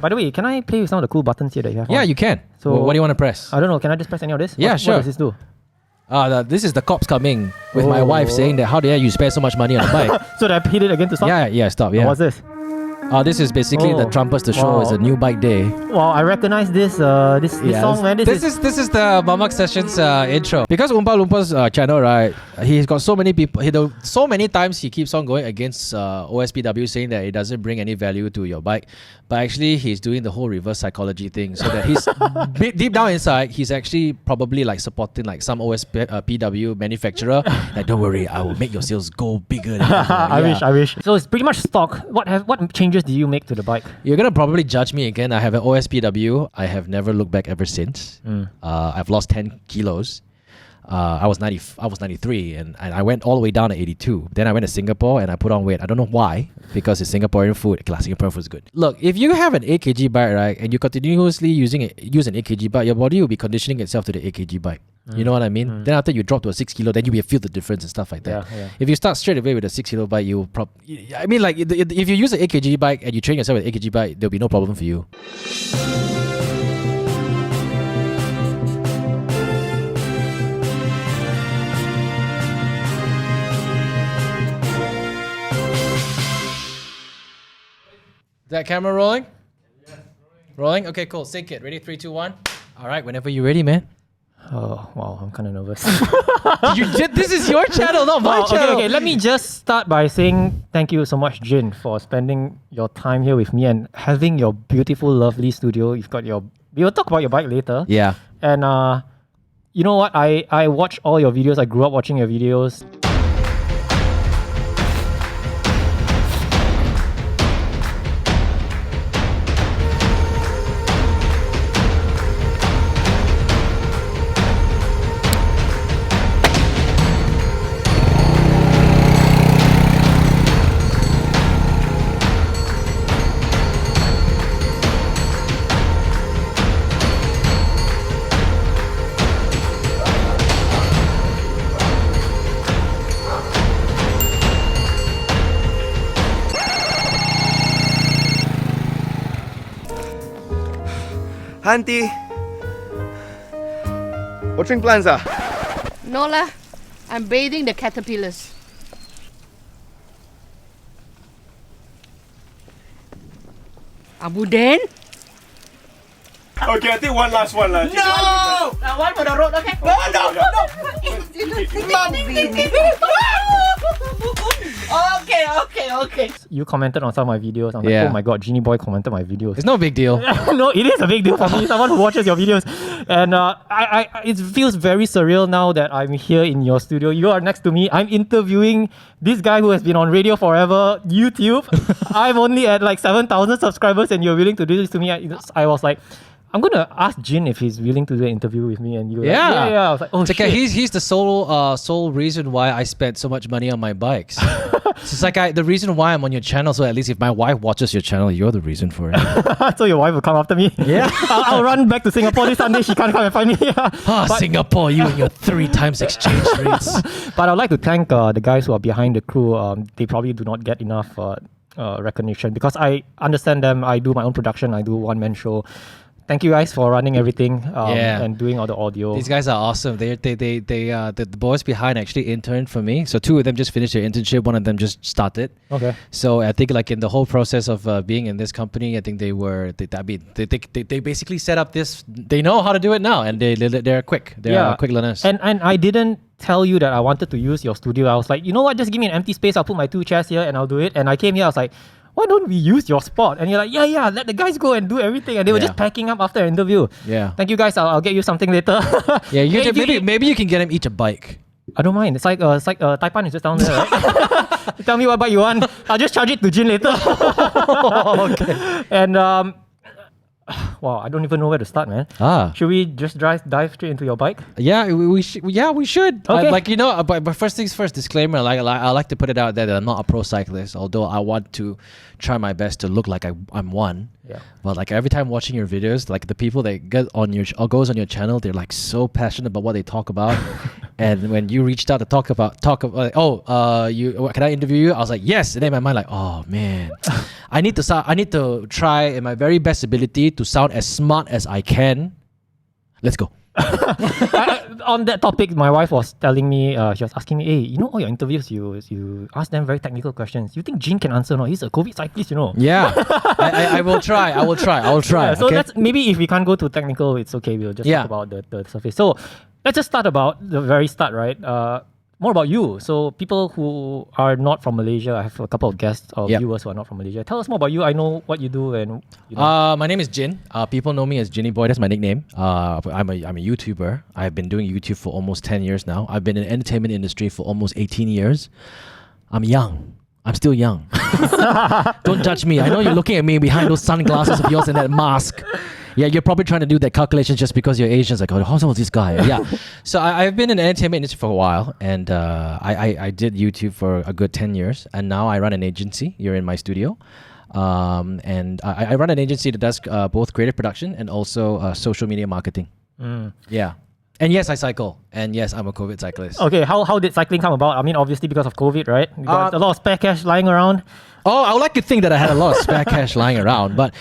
By the way, can I play with some of the cool buttons here that you have? Yeah, you can. So what do you want to press? I don't know. Can I just press any of this? Yeah, sure. What does this do? This is the cops coming with my wife saying that how dare you spend so much money on a bike. So that I hit it again to stop? Yeah, stop. Yeah. What's this? This is basically the trumpets to show it's a new bike day. Wow, I recognize this song, man. This is the Mamak Sessions intro. Because Oompa Loompa's channel, right? He's got so many people. So many times he keeps on going against OSPW, saying that it doesn't bring any value to your bike. But actually, he's doing the whole reverse psychology thing, so that he's deep down inside, he's actually probably like supporting like some OSPW manufacturer. Like, don't worry, I will make your sales go bigger. I wish. So it's pretty much stock. What changes did you make to the bike? You're gonna probably judge me again. I have an OSPW. I have never looked back ever since. I've lost 10 kilos. I was 93 and I went all the way down to 82. Then I went to Singapore and I put on weight. I don't know why, because it's Singaporean food. Singaporean food is good. Look, if you have an 8 kg bike, right, and you continuously use an 8 kg bike, your body will be conditioning itself to the 8 kg bike. You know what I mean? Then after you drop to a 6 kilo, then you will feel the difference and stuff like that. Yeah. If you start straight away with a 6 kilo bike, you will I mean, like, if you use an 8 kg bike and you train yourself with an 8 kg bike, there'll be no problem for you. Is that camera rolling? Yes, rolling. Okay, cool. Sync it. Ready? 3, 2, 1. All right, whenever you're ready, man. Oh, wow. I'm kind of nervous. This is your channel, not my channel. Okay. Let me just start by saying thank you so much, Jin, for spending your time here with me and having your beautiful, lovely studio. We'll talk about your bike later. Yeah. And you know what? I watch all your videos. I grew up watching your videos. Auntie, watering plants ah? No lah, I'm bathing the caterpillars. Abu Den? Okay, I think one last one lah. No! One for the road, okay? Okay. You commented on some of my videos. I'm like, oh my god, Jinny Boy commented my videos. It's no big deal. No, it is a big deal for me. Someone who watches your videos. And it feels very surreal now that I'm here in your studio. You are next to me. I'm interviewing this guy who has been on Radio Forever, YouTube. I'm only at like 7,000 subscribers and you're willing to do this to me. I was like, I'm gonna ask Jin if he's willing to do an interview with me, and you. Yeah. I was like, oh shit. Okay, he's the sole reason why I spent so much money on my bikes. It's like the reason why I'm on your channel. So at least if my wife watches your channel, you're the reason for it. So your wife will come after me. Yeah. I'll run back to Singapore this Sunday. She can't come and find me. Singapore, you and your 3 times exchange rates. But I'd like to thank the guys who are behind the crew. They probably do not get enough recognition because I understand them. I do my own production. I do one-man show. Thank you guys for running everything and doing all the audio. These guys are awesome. The boys behind actually interned for me. So 2 of them just finished their internship. 1 of them just started. Okay. So I think like in the whole process of being in this company, I think they basically set up this. They know how to do it now, and they're quick. They're quick learners. And I didn't tell you that I wanted to use your studio. I was like, you know what? Just give me an empty space. I'll put my 2 chairs here and I'll do it. And I came here. I was like, why don't we use your spot? And you're like, yeah, let the guys go and do everything. And they were just packing up after an interview. Yeah. Thank you guys. I'll get you something later. Yeah, maybe you can get them each a bike. I don't mind. It's like Taipan is just down there, right? Tell me what bike you want. I'll just charge it to Jin later. Okay. And wow, I don't even know where to start, man. Should we just dive straight into your bike? Yeah, we should. Okay. But first things first, disclaimer, I like to put it out there that I'm not a pro cyclist, although I want to try my best to look like I'm one. Yeah. But like every time watching your videos, like the people that goes on your channel, they're like so passionate about what they talk about. And when you reached out to talk about can I interview you? I was like, yes. And then in my mind like, oh man, I need to try in my very best ability to sound as smart as I can. Let's go. On that topic, my wife was telling me, she was asking me, hey, you know all your interviews, you ask them very technical questions. You think Jin can answer or not? He's a COVID cyclist, you know. Yeah, I will try. Yeah, so okay? that's maybe if we can't go to technical, it's okay. We'll just talk about the surface. So let's just start about the very start, right? More about you. So people who are not from Malaysia, I have a couple of guests or viewers who are not from Malaysia. Tell us more about you. I know what you do and my name is Jin. People know me as Jinny Boy. That's my nickname. I'm a YouTuber. I've been doing YouTube for almost 10 years now. I've been in the entertainment industry for almost 18 years. I'm young. I'm still young. Don't judge me. I know you're looking at me behind those sunglasses of yours and that mask. Yeah, you're probably trying to do that calculation just because you're Asian. It's like, oh, how old is this guy? Yeah. So I've been in the entertainment industry for a while, and I did YouTube for a good 10 years, and now I run an agency. You're in my studio. And I run an agency that does both creative production and also social media marketing. Yeah. And yes, I cycle. And yes, I'm a COVID cyclist. Okay, how did cycling come about? I mean, obviously because of COVID, right? You got a lot of spare cash lying around. Oh, I would like to think that I had a lot of spare cash lying around, but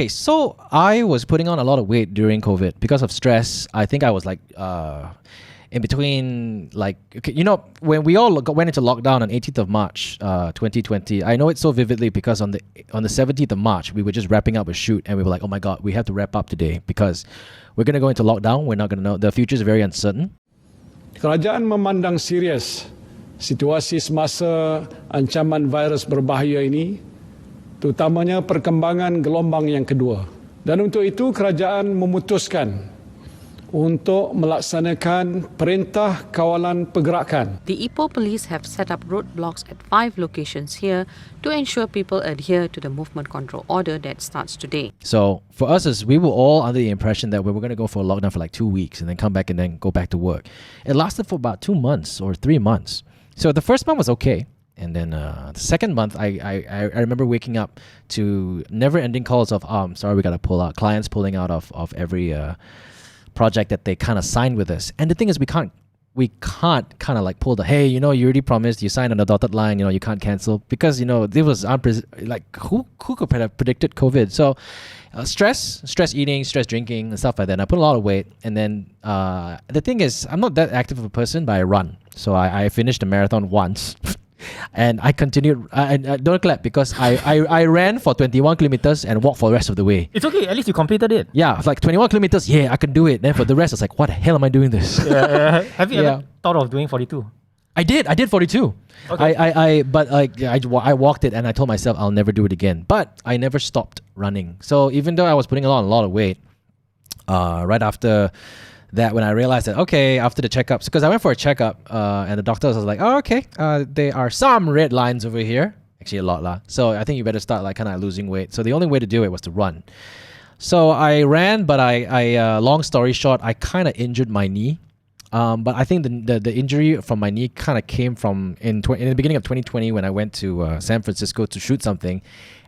so I was putting on a lot of weight during COVID because of stress. I think I was like in between, like, when we all went into lockdown on 18th of March, 2020. I know it so vividly because on the 17th of March, we were just wrapping up a shoot and we were like, oh my God, we have to wrap up today because we're going to go into lockdown. We're not going to know. The future is very uncertain. Kerajaan memandang serius situasi semasa ancaman virus berbahaya ini, terutamanya perkembangan gelombang yang kedua. Dan untuk itu kerajaan memutuskan untuk melaksanakan perintah kawalan pergerakan. The Ipoh police have set up roadblocks at 5 locations here to ensure people adhere to the movement control order that starts today. So for us, we were all under the impression that we were going to go for a lockdown for like 2 weeks and then come back and then go back to work. It lasted for about 2 months or 3 months. So the first month was okay. And then the second month, I remember waking up to never-ending calls of, sorry, we got to pull out. Clients pulling out of every project that they kind of signed with us. And the thing is, we can't kind of like pull the, hey, you already promised, you signed on the dotted line, you can't cancel. Because, it was who could have predicted COVID? So stress eating, stress drinking, and stuff like that. And I put a lot of weight. And then the thing is, I'm not that active of a person, but I run. So I finished the marathon once. And I continued, don't clap, because I ran for 21 kilometers and walked for the rest of the way. It's okay, at least you completed it. Yeah, like 21 kilometers, yeah, I can do it. Then for the rest, it's like, what the hell am I doing this? Have you ever thought of doing 42? I did 42. Okay. I walked it and I told myself I'll never do it again. But I never stopped running. So even though I was putting on a lot of weight, right after that, when I realized that, okay, after the checkups, because I went for a checkup and the doctor was like, oh, okay, there are some red lines over here. Actually, a lot lah. So I think you better start like kind of losing weight. So the only way to do it was to run. So I ran, but I long story short, I kind of injured my knee. But I think the injury from my knee kind of came from in the beginning of 2020 when I went to San Francisco to shoot something,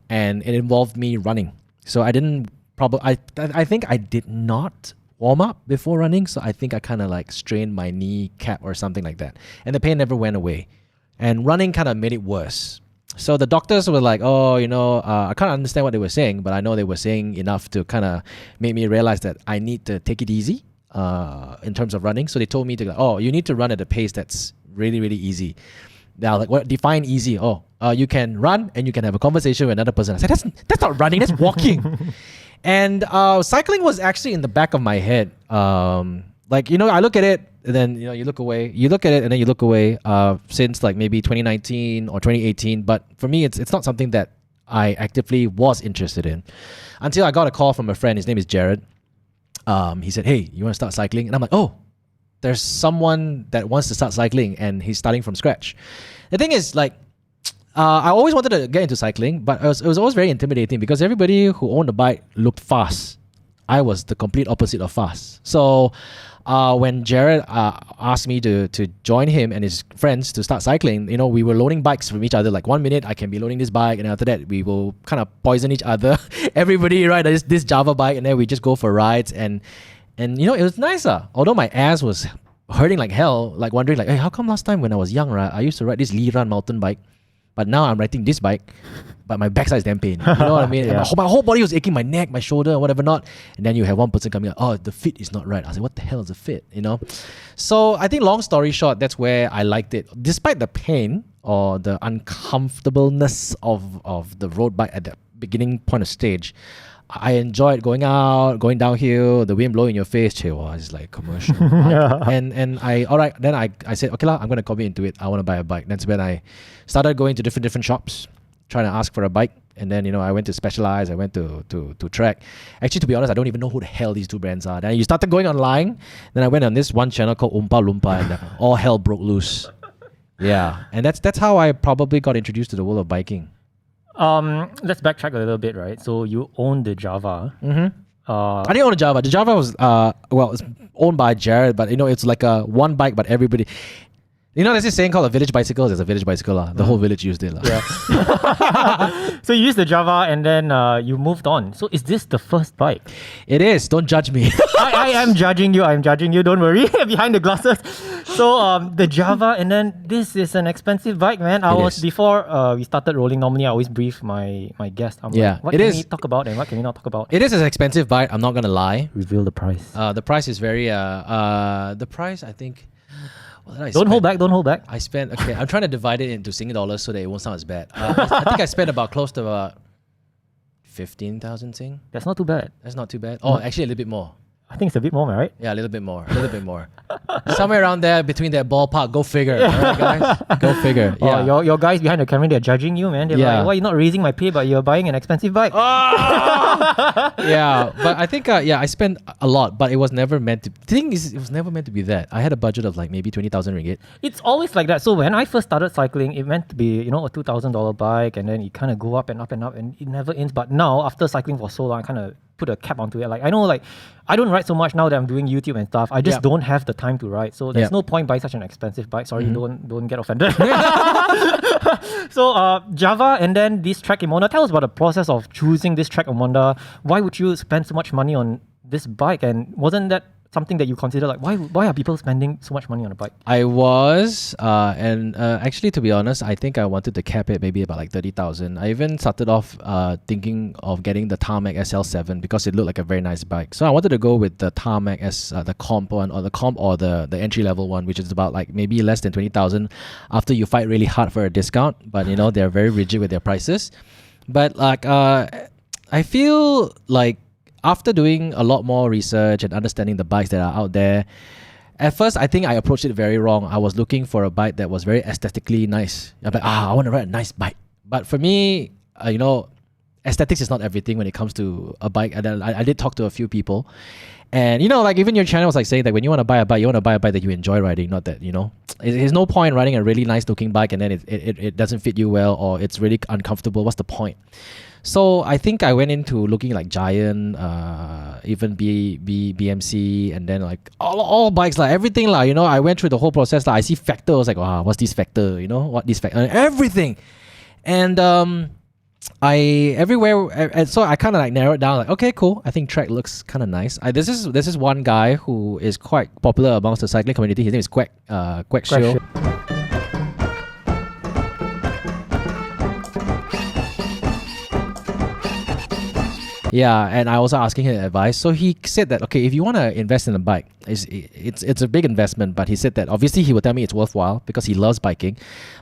and it involved me running. So I didn't I think I did not warm up before running, so I think I kind of like strained my kneecap or something like that, and the pain never went away, and running kind of made it worse. So the doctors were like, oh, I can't understand what they were saying, but I know they were saying enough to kind of make me realize that I need to take it easy in terms of running. So they told me to go, oh, you need to run at a pace that's really, really easy. Now, like, what define easy? Oh, you can run and you can have a conversation with another person. I said, that's not running, that's walking. And cycling was actually in the back of my head. I look at it and then you look away. You look at it and then you look away since like maybe 2019 or 2018. But for me, it's not something that I actively was interested in until I got a call from a friend. His name is Jared. He said, hey, you want to start cycling? And I'm like, oh, there's someone that wants to start cycling and he's starting from scratch. The thing is, like, I always wanted to get into cycling, but it was always very intimidating because everybody who owned a bike looked fast. I was the complete opposite of fast. So when Jared asked me to join him and his friends to start cycling, we were loaning bikes from each other. Like 1 minute I can be loading this bike, and after that we will kind of poison each other. Everybody ride this Java bike, and then we just go for rides. And And it was nice. Although my ass was hurting like hell, like wondering like, hey, how come last time when I was young, right, I used to ride this Lee Run mountain bike, but now I'm riding this bike, but my backside is damn pain. You know what I mean? Yeah. And my whole body was aching, my neck, my shoulder, whatever not. And then you have one person coming out, oh, the fit is not right. I was like, what the hell is the fit? So I think long story short, that's where I liked it. Despite the pain or the uncomfortableness of the road bike at the beginning point of stage, I enjoyed going out, going downhill, the wind blowing in your face. It's like commercial. And I said, okay lah, I'm gonna commit into it. I want to buy a bike. That's when I started going to different shops, trying to ask for a bike. And then I went to Specialized, I went to Trek. Actually, to be honest, I don't even know who the hell these two brands are. Then you started going online. Then I went on this one channel called Oompa Loompa, and all hell broke loose. Yeah, and that's how I probably got introduced to the world of biking. Let's backtrack a little bit, right? So you own the Java. I didn't own a Java. The Java was it's owned by Jared, but it's like a one bike, but everybody. There's this saying called a village bicycle. There's a village bicycle. The whole village used it. Yeah. So you used the Java and then you moved on. So is this the first bike? It is. Don't judge me. I am judging you. I'm judging you. Don't worry. Behind the glasses. So the Java, and then this is an expensive bike, man. Before we started rolling, normally I always brief my guest. I'm like, what can we talk about and what can we not talk about? It is an expensive bike. I'm not gonna lie. Reveal the price. The price is very the price, I think. Don't hold back. I spent, okay, I'm trying to divide it into Sing dollars so that it won't sound as bad. I think I spent close to about 15,000 Sing. That's not too bad. That's not too bad. Oh, actually a little bit more. I think it's a bit more, right? Yeah, a little bit more. Somewhere around there between that ballpark. Go figure. All right, guys? Go figure. Yeah. Your guys behind the camera, they're judging you, man. They're like, why are you not raising my pay, but you're buying an expensive bike? Yeah, but I think, I spent a lot, but it was never meant to. The thing is, it was never meant to be that. I had a budget of like maybe 20,000 ringgit. It's always like that. So when I first started cycling, it meant to be, a $2,000 bike, and then it kind of go up and up and up, and it never ends. But now, after cycling for so long, I kind of put a cap onto it. Like, I know, like, I don't ride so much now that I'm doing YouTube and stuff. I just don't have the time to ride. So there's no point buying such an expensive bike. Sorry, don't get offended. So Java and then this Trek Emonda. Tell us about the process of choosing this Trek Emonda. Why would you spend so much money on this bike? And wasn't that something that you consider, like, why are people spending so much money on a bike? I was, and actually, to be honest, I think I wanted to cap it maybe about like 30,000. I even started off thinking of getting the Tarmac SL7 because it looked like a very nice bike. So I wanted to go with the Tarmac the comp one, or the entry level one, which is about like maybe less than 20,000 after you fight really hard for a discount. But they're very rigid with their prices. But like, I feel like after doing a lot more research and understanding the bikes that are out there, at first I think I approached it very wrong. I was looking for a bike that was very aesthetically nice. I'm like, I want to ride a nice bike. But for me, aesthetics is not everything when it comes to a bike. And then I did talk to a few people. And, like even your channel was like saying that when you want to buy a bike, you want to buy a bike that you enjoy riding, not that, there's no point riding a really nice looking bike and then it doesn't fit you well or it's really uncomfortable. What's the point? So I think I went into looking like Giant, even BMC, and then like all bikes, like everything, like I went through the whole process. Like I see Factor, I was like, wow, what's this Factor? What this Factor? Everything, and so I kind of like narrowed down. Like, okay, cool. I think Trek looks kind of nice. This is one guy who is quite popular amongst the cycling community. His name is Quack Shio. Yeah, and I was asking him advice. So he said that, okay, if you want to invest in a bike, it's a big investment, but he said that obviously he will tell me it's worthwhile because he loves biking,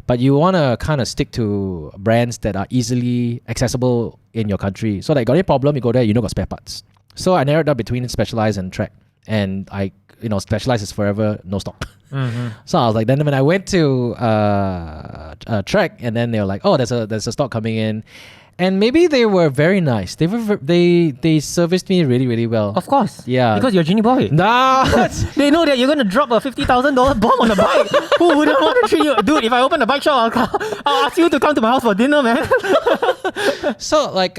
but you want to kind of stick to brands that are easily accessible in your country. So like, got any problem, you go there, got spare parts. So I narrowed down between Specialized and Trek, and Specialized is forever no stock. So I was like, then when I went to Trek, and then they were like, oh, there's a stock coming in. And maybe they were very nice. They serviced me really, really well. Of course. Yeah. Because you're Jinny Boy. Nah. They know that you're going to drop a $50,000 bomb on a bike. Who wouldn't want to treat you? Dude, if I open a bike shop, I'll ask you to come to my house for dinner, man. So like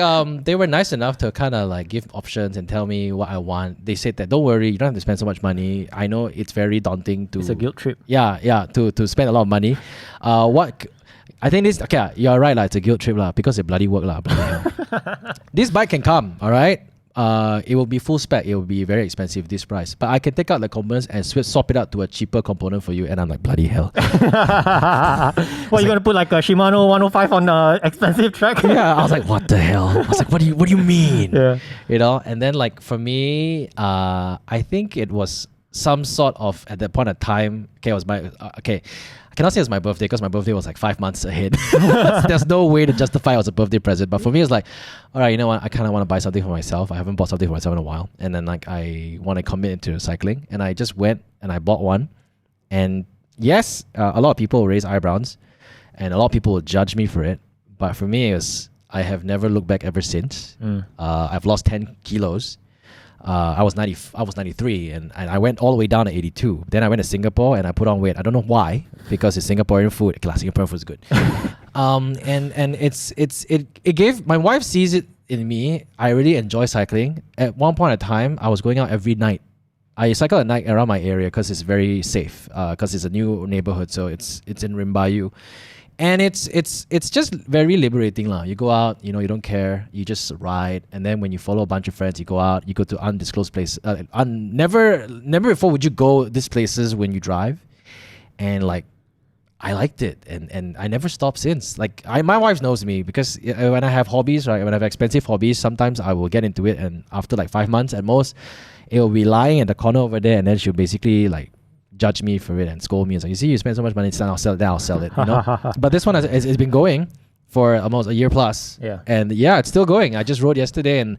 they were nice enough to kind of like give options and tell me what I want. They said that don't worry, you don't have to spend so much money. I know it's very daunting to... It's a guilt trip. Yeah, to spend a lot of money. I think this, okay, you're right, it's a guilt trip because it bloody work. This bike can come, all right? it will be full spec. It will be very expensive this price. But I can take out the components and swap it out to a cheaper component for you. And I'm like, bloody hell. What, you gonna put like a Shimano 105 on a expensive track? Yeah, I was like, what the hell? I was like, what do you mean? Yeah. You know, and then like for me, I think it was some sort of at that point of time. Okay, it was my okay. I cannot say it's my birthday because my birthday was like 5 months ahead. There's no way to justify it as a birthday present. But for me, it's like, all right, you know what? I kind of want to buy something for myself. I haven't bought something for myself in a while, and then like I want to commit into cycling, and I just went and I bought one. And yes, a lot of people will raise eyebrows, and a lot of people will judge me for it. But for me, I have never looked back ever since. I've lost 10 kilos. I was 93 and I went all the way down to 82. Then I went to Singapore and I put on weight. I don't know why, because it's Singaporean food. Singaporean food is good. And it gave, my wife sees it in me. I really enjoy cycling. At one point in time, I was going out every night. I cycle at night around my area because it's very safe. Because it's a new neighborhood, so it's in Rimbayu. And it's just very liberating lah. You go out, you know, you don't care, you just ride, and then when you follow a bunch of friends, you go out, you go to undisclosed places. Never before would you go these places when you drive, and like I liked it, and I never stopped since. Like my wife knows me because when I have hobbies, right, when I have expensive hobbies, sometimes I will get into it, and after like 5 months at most, it will be lying in the corner over there, and then she'll basically like judge me for it and scold me. It's like, you see, you spend so much money, then I'll sell it, you know. But this one has been going for almost a year plus. Yeah. And yeah, it's still going. I just rode yesterday, and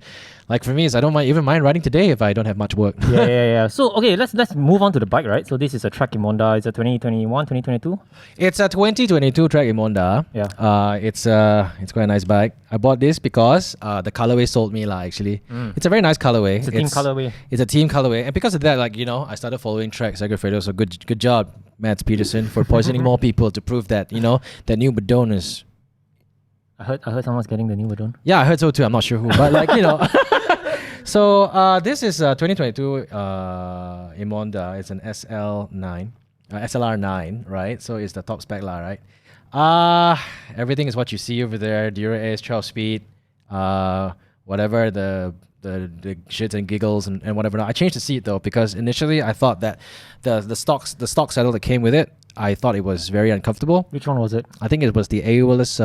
like for me, I don't mind riding today if I don't have much work. Yeah. So okay, let's move on to the bike, right? So this is a Trek Emonda. It's a 2021, 2022. It's a 2022 Trek Emonda. Yeah. It's quite a nice bike. I bought this because the colorway sold me lah. Actually, it's a very nice colorway. It's a team colorway. It's a team colorway, and because of that, like, you know, I started following Trek Segafredo. So good job, Mads Peterson, for poisoning more people to prove that, you know, that new Badone is. I heard someone's getting the new Badone. Yeah, I heard so too. I'm not sure who, but like, you know. So this is 2022 Emonda. It's an SLR 9, right? So it's the top spec lah, right? Everything is what you see over there. Dura Ace, 12 speed, whatever the shits and giggles and whatever. I changed the seat though because initially I thought that the stock saddle that came with it, I thought it was very uncomfortable. Which one was it? I think it was the Aeolus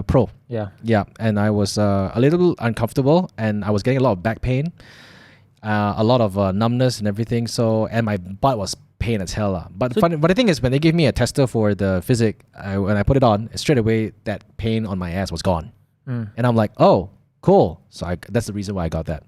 Pro. Yeah. Yeah, and I was a little uncomfortable, and I was getting a lot of back pain, a lot of numbness and everything. So, and my butt was pain as hell. But the thing is, when they gave me a tester for the physic, when I put it on, straight away that pain on my ass was gone, and I'm like, oh, cool. So that's the reason why I got that.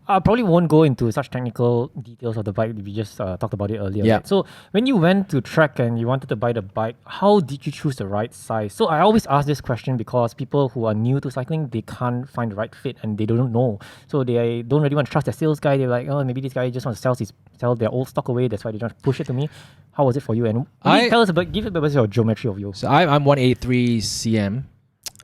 I probably won't go into such technical details of the bike. We just talked about it earlier. Yeah. Right? So when you went to Trek and you wanted to buy the bike, how did you choose the right size? So I always ask this question because people who are new to cycling, they can't find the right fit and they don't know. So they don't really want to trust their sales guy. They're like, oh, maybe this guy just wants to sell their old stock away. That's why they don't push it to me. How was it for you? And tell us about, give it about your geometry of yours. So I'm 183 cm.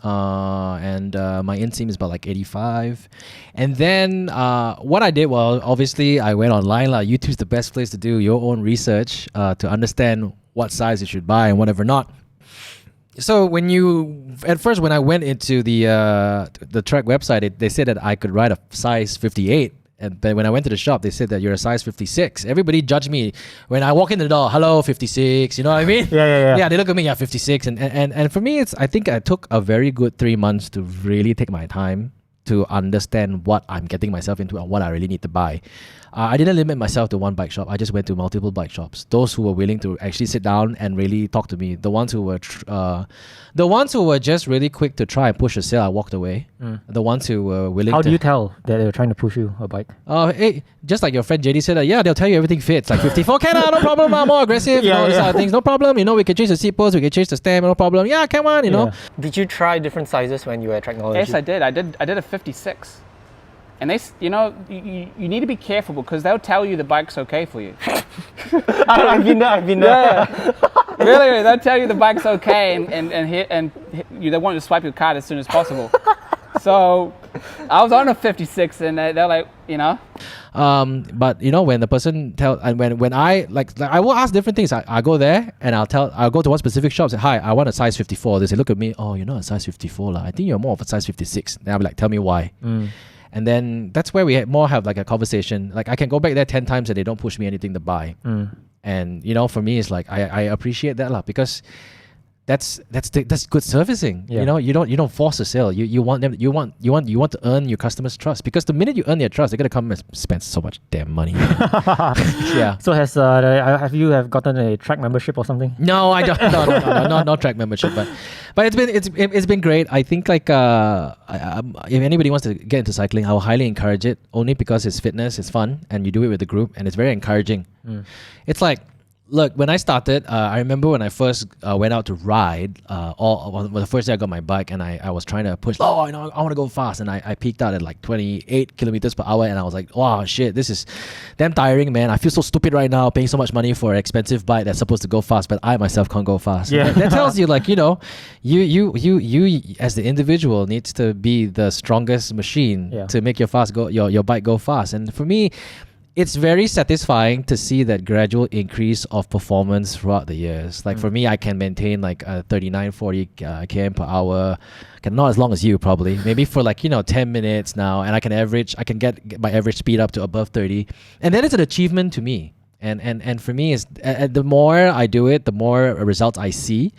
And my inseam is about like 85. And then what I did, well, obviously I went online. YouTube's the best place to do your own research to understand what size you should buy and whatever not. So when I went into the Trek website, they said that I could ride a size 58. And then when I went to the shop, they said that you're a size 56. Everybody judged me when I walk in the door. Hello, 56. You know what I mean? Yeah. Yeah, they look at me. Yeah, 56. And for me, I think I took a very good 3 months to really take my time to understand what I'm getting myself into and what I really need to buy. I didn't limit myself to one bike shop. I just went to multiple bike shops. Those who were willing to actually sit down and really talk to me. The ones who were just really quick to try and push a sale, I walked away. The ones who were willing. How do you tell that they were trying to push you a bike? Hey, just like your friend JD said, yeah, they'll tell you everything fits. Like 54, no problem. I'm more aggressive. These kind of things, no problem. We can change the seat post, we can change the stem, no problem. Yeah, come on, you know. Did you try different sizes when you were at Technology? Yes, I did. I did a 56. And they, you need to be careful because they'll tell you the bike's okay for you. I've been there. Yeah. Really, they'll tell you the bike's okay and they want you to swipe your card as soon as possible. So I was on a 56 and they're like, But when the person when I I will ask different things. I go there and I'll go to one specific shop. Say, hi, I want a size 54. They say, look at me. Oh, you're not a size 54 lah. I think you're more of a size 56. Then I'll be like, tell me why. And then that's where we more have like a conversation. Like I can go back there 10 times and they don't push me anything to buy. And you know, for me, it's like I appreciate that because that's good servicing. Yeah. You know, you don't force a sale. You want them. You want to earn your customers' trust, because the minute you earn their trust, they're gonna come and spend so much damn money. Yeah. So have you gotten a track membership or something? No, I don't. No, not track membership, but it's been great. I think like if anybody wants to get into cycling, I will highly encourage it, only because it's fitness, it's fun, and you do it with the group, and it's very encouraging. It's like, look, when I started, I remember when I first went out to ride, the first day I got my bike and I was trying to push, I want to go fast. And I peaked out at like 28 kilometers per hour. And I was like, wow, shit, this is damn tiring, man. I feel so stupid right now paying so much money for an expensive bike that's supposed to go fast, but I myself can't go fast. Yeah. That tells you, like, you know, you as the individual needs to be the strongest machine to make your bike go fast. And for me, it's very satisfying to see that gradual increase of performance throughout the years. Like for me, I can maintain like 39, 40 km per hour. Not as long as you probably. Maybe for like, 10 minutes now. And I can get my average speed up to above 30. And that is an achievement to me. And for me, is the more I do it, the more results I see.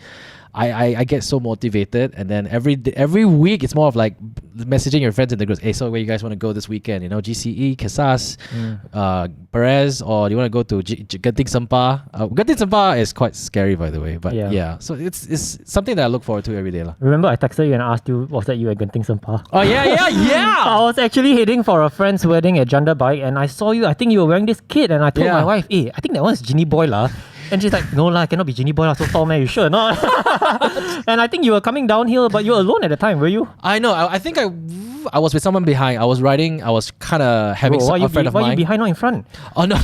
I get so motivated, and then every week it's more of like messaging your friends in the groups. Hey, so where you guys want to go this weekend? GCE, Casas, Perez, or do you want to go to Genting Sempah? Genting Sempah is quite scary, by the way, but yeah. So it's something that I look forward to every day. Remember, I texted you and asked you, was that you at Genting Sempah? Oh yeah. I was actually heading for a friend's wedding at Janda and I saw you. I think you were wearing this kit, and I told my wife, hey, I think that one's Jinny Boy lah. And she's like, no lah, cannot be Jinny Boy lah, so tall man, you sure not? And I think you were coming downhill, but you were alone at the time, were you? I know. I think I was with someone behind. I was riding. I was kind of having a friend of mine. Why are you behind, not in front? Oh no.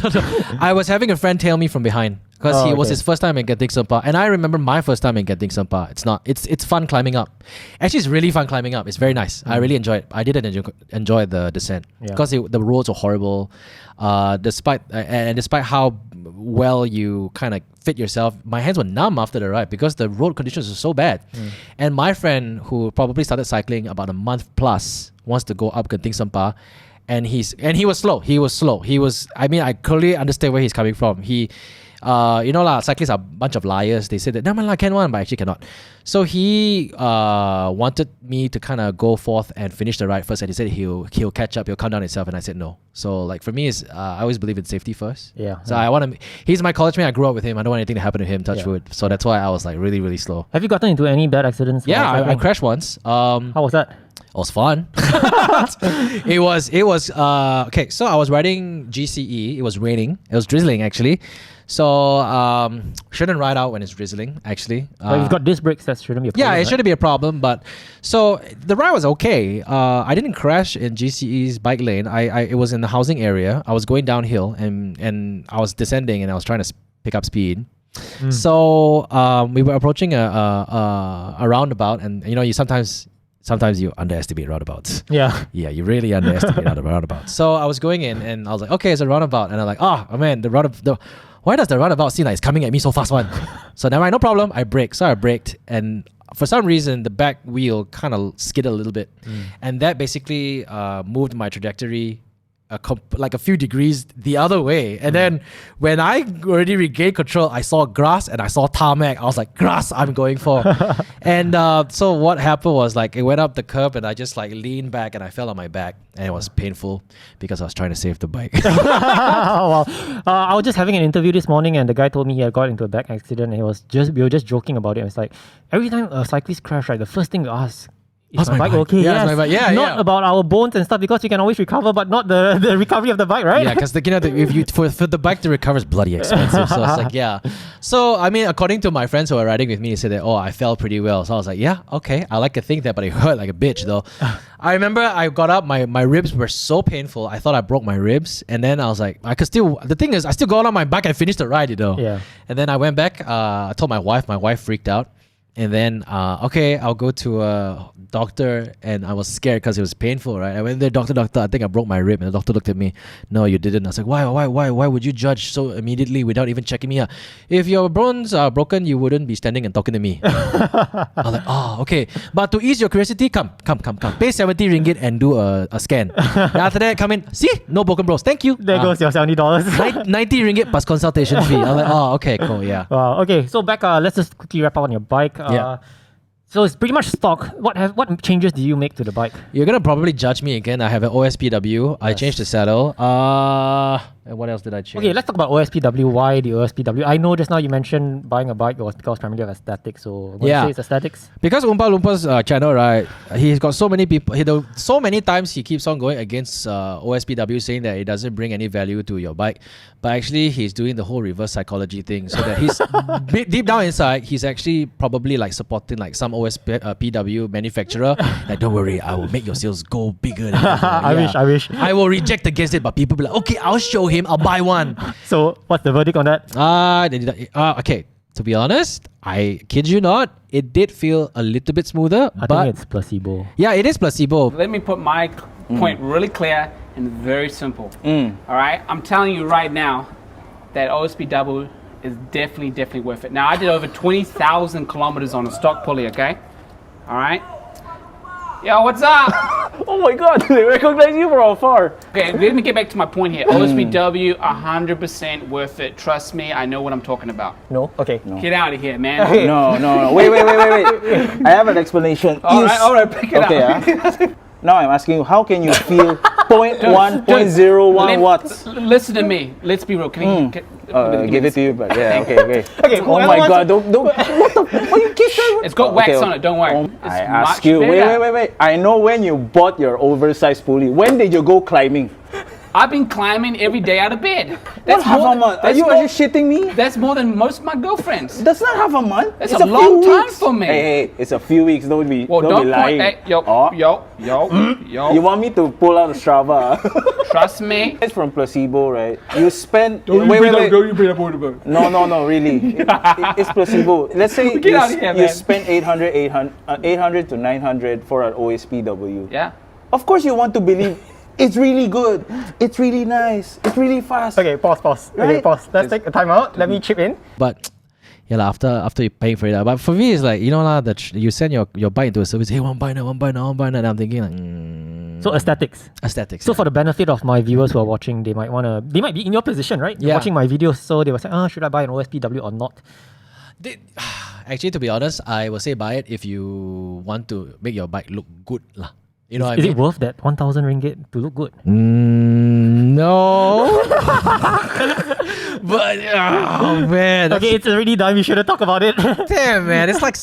I was having a friend tail me from behind because it was his first time in Genting Sempah, and I remember my first time in Genting Sempah. It's fun climbing up. Actually, it's really fun climbing up. It's very nice. I really enjoy it. I didn't enjoy the descent because the roads were horrible. Despite how well you kind of fit yourself, my hands were numb after the ride because the road conditions were so bad. And my friend, who probably started cycling about a month plus, wants to go up Genting Sempah, and he was slow. I clearly understand where he's coming from. Cyclists are a bunch of liars. They say that, no man, I can one, but I actually cannot. So he wanted me to kind of go forth and finish the ride first, and he said he'll catch up, he'll calm down himself, and I said no. So like for me, I always believe in safety first. Yeah. So I want to. He's my college mate. I grew up with him. I don't want anything to happen to him. Touch wood. So that's why I was like really, really slow. Have you gotten into any bad accidents? Yeah, I crashed once. How was that? It was fun. It was okay. So I was riding GCE. It was raining. It was drizzling actually. So shouldn't ride out when it's drizzling actually. But you've got disc brakes, that shouldn't be a problem. Yeah, it right? shouldn't be a problem. But so the ride was okay. I didn't crash in GCE's bike lane. It was in the housing area. I was going downhill and I was descending and I was trying to pick up speed. So we were approaching a roundabout, and you sometimes you underestimate roundabouts. Yeah. Yeah, you really underestimate roundabouts. So I was going in and I was like, okay, it's a roundabout. And I'm like, oh man, why does the roundabout seem like it's coming at me so fast one? So never mind, no problem. I braked. So I braked, and for some reason the back wheel kind of skidded a little bit. And that basically moved my trajectory like a few degrees the other way. And then when I already regained control, I saw grass and I saw tarmac. I was like, grass, I'm going for. And so what happened was, like, it went up the curb and I just like leaned back and I fell on my back, and it was painful because I was trying to save the bike. Well, I was just having an interview this morning, and the guy told me he had got into a back accident, and we were just joking about it. It's like every time a cyclist crash, right, the first thing we ask, is my bike okay? Yeah, my bike. Yeah, not about our bones and stuff, because you can always recover, but not the recovery of the bike, right? Yeah, because for the bike to recover is bloody expensive. So it's like, yeah. So I mean, according to my friends who were riding with me, they said that, I fell pretty well. So I was like, yeah, okay, I like to think that, but it hurt like a bitch though. I remember I got up, my ribs were so painful. I thought I broke my ribs, and then I was like, the thing is, I still got on my bike and finished the ride, Yeah. And then I went back. I told my wife. My wife freaked out. And then, okay, I'll go to a doctor, and I was scared because it was painful, right? I went there, doctor, I think I broke my rib, and the doctor looked at me, no, you didn't. I was like, why would you judge so immediately without even checking me out? If your bones are broken, you wouldn't be standing and talking to me. I was like, oh, okay. But to ease your curiosity, come. Pay 70 ringgit and do a scan. Then after that, come in, see, no broken bones, thank you. There goes your $70. 90 ringgit plus consultation fee. I was like, oh, okay, cool, yeah. Wow. Okay, so back, let's just quickly wrap up on your bike. Yeah. So it's pretty much stock. What changes do you make to the bike? You're gonna probably judge me again. I have an OSPW. I changed the saddle. And what else did I change? Okay, let's talk about OSPW. Why the OSPW? I know just now you mentioned buying a bike was because primarily of aesthetics. So I'm gonna say it's aesthetics. Because Oompa Loompa's channel, right? He's got so many people. So many times he keeps on going against OSPW, saying that it doesn't bring any value to your bike. But actually, he's doing the whole reverse psychology thing. So that he's deep down inside, he's actually probably like supporting like some OSPW manufacturer. Like, don't worry, I will make your sales go bigger. I wish. I will reject against it, but people be like, okay, I'll show him. I'll buy one. So what's the verdict on that? Okay. To be honest, I kid you not, it did feel a little bit smoother. I think it's placebo. Yeah, it is placebo. Let me put my point really clear and very simple. All right, I'm telling you right now that OSPW is definitely worth it. Now, I did over 20,000 kilometers on a stock pulley. Okay, all right. Yo, what's up? Oh my god, they recognize you from afar. Okay, let me get back to my point here. OSPW, 100% worth it. Trust me, I know what I'm talking about. No? Okay. Get out of here, man. No. Wait. I have an explanation. All right, pick it up. Now I'm asking you, how can you feel 0.1, 0.01 watts? Listen to me. Let's be real. Can you Give it to you, but yeah, okay. Okay, Oh my god, don't, what the, what you keep saying? It's got wax on it, don't worry. I ask you, wait. I know when you bought your oversized pulley. When did you go climbing? I've been climbing every day out of bed. That's half a month. Are you shitting me? That's more than most of my girlfriends. That's not half a month. That's a long time for me. Hey, it's a few weeks. Don't be lying. Hey, yo. You want me to pull out a Strava? Trust me. It's from Placebo, right? You spend. Don't wait. you bring up about. No, really. It's Placebo. Let's say you spend 800 to 900 for an OSPW. Yeah. Of course, you want to believe. It's really good. It's really nice. It's really fast. Okay, pause. Right? Okay, pause. Let's take a time out. Let me chip in. But yeah, after you paying for it. But for me, it's like, you know, you send your bike into a service. Hey, one buy now. And I'm thinking like, So aesthetics. So For the benefit of my viewers who are watching, they might be in your position, right? They're watching my videos, so they will say, should I buy an OSPW or not? Actually, to be honest, I will say buy it if you want to make your bike look good lah. You know what I mean? Is it worth that 1,000 ringgit to look good? No. But oh man. Okay, it's already done. We shouldn't talk about it. Damn, man. It's like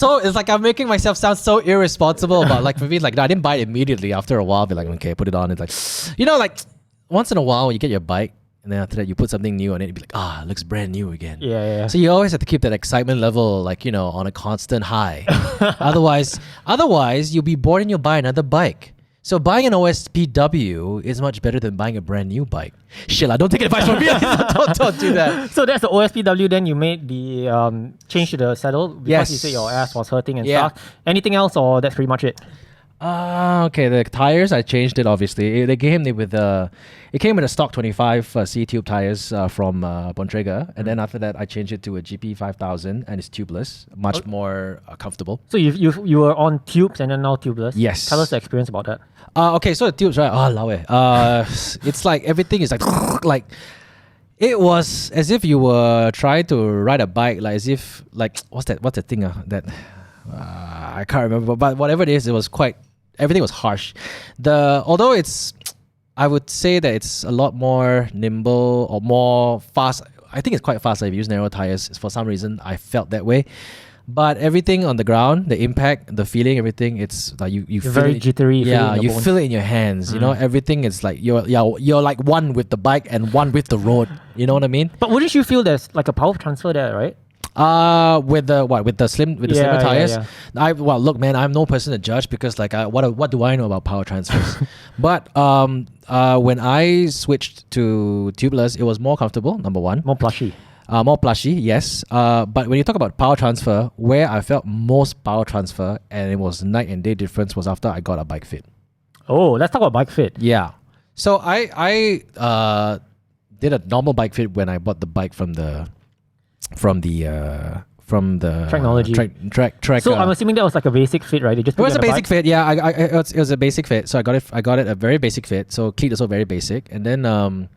I'm making myself sound so irresponsible. But like for me, like I didn't buy it immediately. After a while, I'll be like, okay, put it on. It's like, you know, like once in a while when you get your bike, and then after that you put something new on it, you'd be like, it looks brand new again. Yeah. So you always have to keep that excitement level, like, you know, on a constant high. Otherwise, you'll be bored and you'll buy another bike. So buying an OSPW is much better than buying a brand new bike. Sheila, don't take advice from me. don't do that. So that's the OSPW. Then you made the change to the saddle because you said your ass was hurting and stuff. Anything else, or that's pretty much it? Okay, the tires, I changed it obviously. They came with it came with a stock 25 C-tube tires from Bontrager, and then after that I changed it to a GP 5000 and it's tubeless, much more comfortable. So you were on tubes and then now tubeless. Yes. Tell us the experience about that. Okay, so the tubes, right? It's like everything is like it was as if you were trying to ride a bike, like as if what's the thing that I can't remember, but whatever it is, it was everything was harsh. Although I would say that it's a lot more nimble or more fast. I think it's quite fast. I've used narrow tires. For some reason, I felt that way. But everything on the ground, the impact, the feeling, everything, it's like you feel very jittery. Yeah, you feel it in your hands. You know, everything is like you're like one with the bike and one with the road. You know what I mean? But wouldn't you feel there's like a power transfer there, right? With the slimmer tires. Yeah. Look, man, I'm no person to judge because like what do I know about power transfers? But when I switched to tubeless, it was more comfortable. Number one, more plushy. More plushy, yes. But when you talk about power transfer, where I felt most power transfer, and it was night and day difference, was after I got a bike fit. Oh, let's talk about bike fit. Yeah. So I did a normal bike fit when I bought the bike from the Technology. Track. So I'm assuming that was like a basic fit, right? They just It was put a you on basic fit, yeah. It was a basic fit, so I got it a very basic fit. So cleat also very basic, and then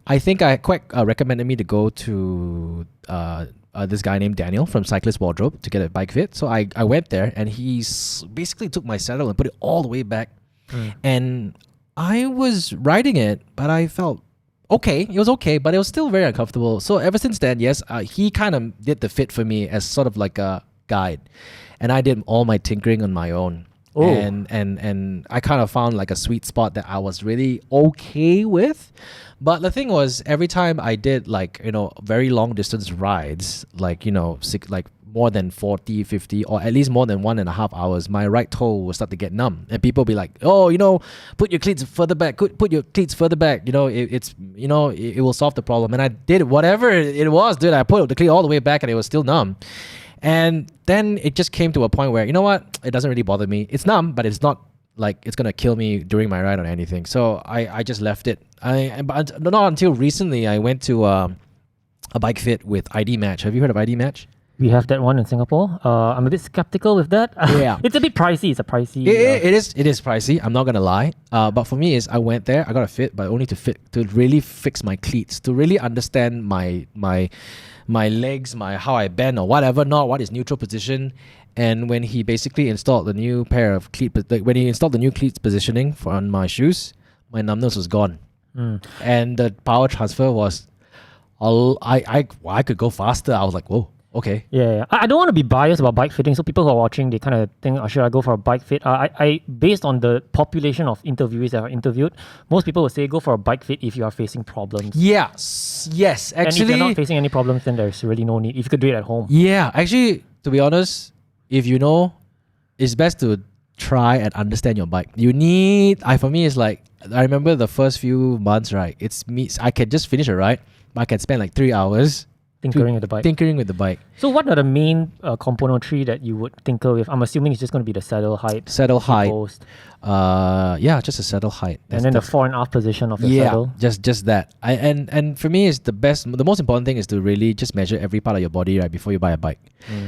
I think I quite recommended me to go to this guy named Daniel from Cyclist Wardrobe to get a bike fit. So I went there, and he basically took my saddle and put it all the way back, and I was riding it, but I felt okay. It was okay, but it was still very uncomfortable. So ever since then, yes, he kind of did the fit for me as sort of like a guide, and I did all my tinkering on my own. Oh. And I kind of found like a sweet spot that I was really okay with. But the thing was, every time I did like, very long distance rides, like, like more than 40, 50, or at least more than 1.5 hours, my right toe will start to get numb. And people be like, oh, put your cleats further back, put your cleats further back. It will solve the problem. And I did whatever it was, dude. I put the cleat all the way back and it was still numb. And then it just came to a point where, you know what? It doesn't really bother me. It's numb, but it's not like it's going to kill me during my ride or anything. So I just left it. But not until recently, I went to a bike fit with ID Match. Have you heard of ID Match? We have that one in Singapore. I'm a bit skeptical with that. Yeah. It's a bit pricey. It's a pricey. It is pricey. I'm not going to lie. But for me, I went there, I got a fit, but only to really fix my cleats, to really understand my legs, how I bend or whatever, not what is neutral position. And when he basically installed the new pair of when he installed the new cleats positioning on my shoes, my numbness was gone. And the power transfer was, I could go faster. I was like, whoa. Okay. Yeah. I don't want to be biased about bike fitting. So people who are watching, they kind of think, should I go for a bike fit? I based on the population of interviewees that I've interviewed, most people would say go for a bike fit if you are facing problems. Yes. Actually, and if you're not facing any problems, then there's really no need. If you could do it at home. Yeah. Actually, to be honest, if you know, it's best to try and understand your bike. For me, it's like, I remember the first few months, right? It's me. I can just finish a ride, but I can spend like 3 hours Tinkering with the bike. So what are the main componentry that you would tinker with? I'm assuming it's just going to be the saddle height. Post. Just a saddle height. And then the fore and aft position of the saddle. Just that. And for me, it's the most important thing is to really just measure every part of your body, right, before you buy a bike.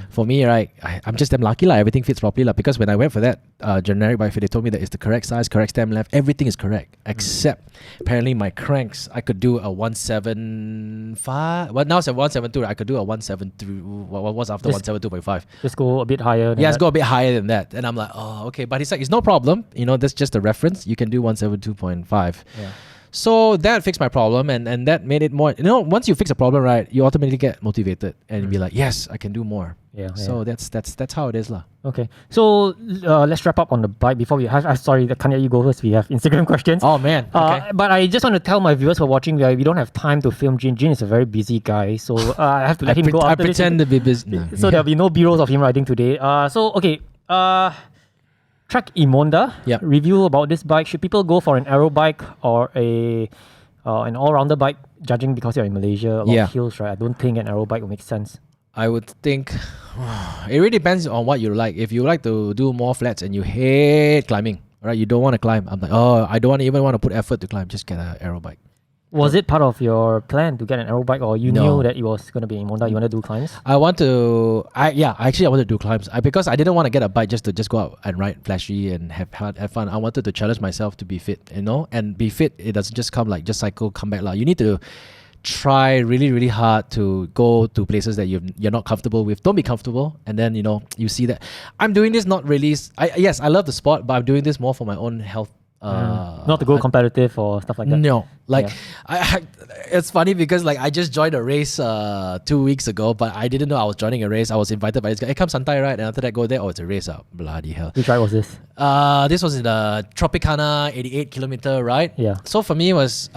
For me, right, I'm just damn lucky, everything fits properly, because when I went for that generic bike fit, they told me that it's the correct size, correct stem length, everything is correct, except apparently my cranks, I could do a 175, well, now it's a 172, I could do a 173, what was after 172.5? Just go a bit higher. Let's go a bit higher than that. And I'm like, oh, okay. But he's like, it's no problem. That's just a reference. You can do 172.5. Yeah. So that fixed my problem, and that made it more. Once you fix a problem, right, you automatically get motivated and be like, yes, I can do more. Yeah. So that's how it is, lah. Okay. So let's wrap up on the bike before we have. Sorry, Kanya, you go first. We have Instagram questions. Oh man. Okay. But I just want to tell my viewers who are watching, we don't have time to film Jin. Jin is a very busy guy, so I have to let him go. I pretend to be busy. So there'll be no B-rolls of him riding today. Track Emonda. Yeah. Review about this bike. Should people go for an aero bike or an all-rounder bike? Judging because you're in Malaysia, a lot of hills, right? I don't think an aero bike would make sense. I would think it really depends on what you like. If you like to do more flats and you hate climbing, right? You don't want to climb. I'm like, I don't even want to put effort to climb. Just get an aero bike. Was it part of your plan to get an aero bike, or you knew that it was going to be in Emonda? You want to do climbs? I want to do climbs because I didn't want to get a bike just to go out and ride flashy and have fun. I wanted to challenge myself to be fit, and be fit. It doesn't just come like just cycle, come back. You need to try really, really hard to go to places that you're not comfortable with. Don't be comfortable, and then you see that I'm doing this not really. Yes, I love the sport, but I'm doing this more for my own health. Not to go competitive or stuff like that. No, it's funny because I just joined a race 2 weeks ago, but I didn't know I was joining a race. I was invited by this guy. Hey, come Santai, right? And after that, go there. Oh, it's a race. Bloody hell. Which ride was this? This was in the Tropicana 88 kilometer ride. Yeah. So for me, it was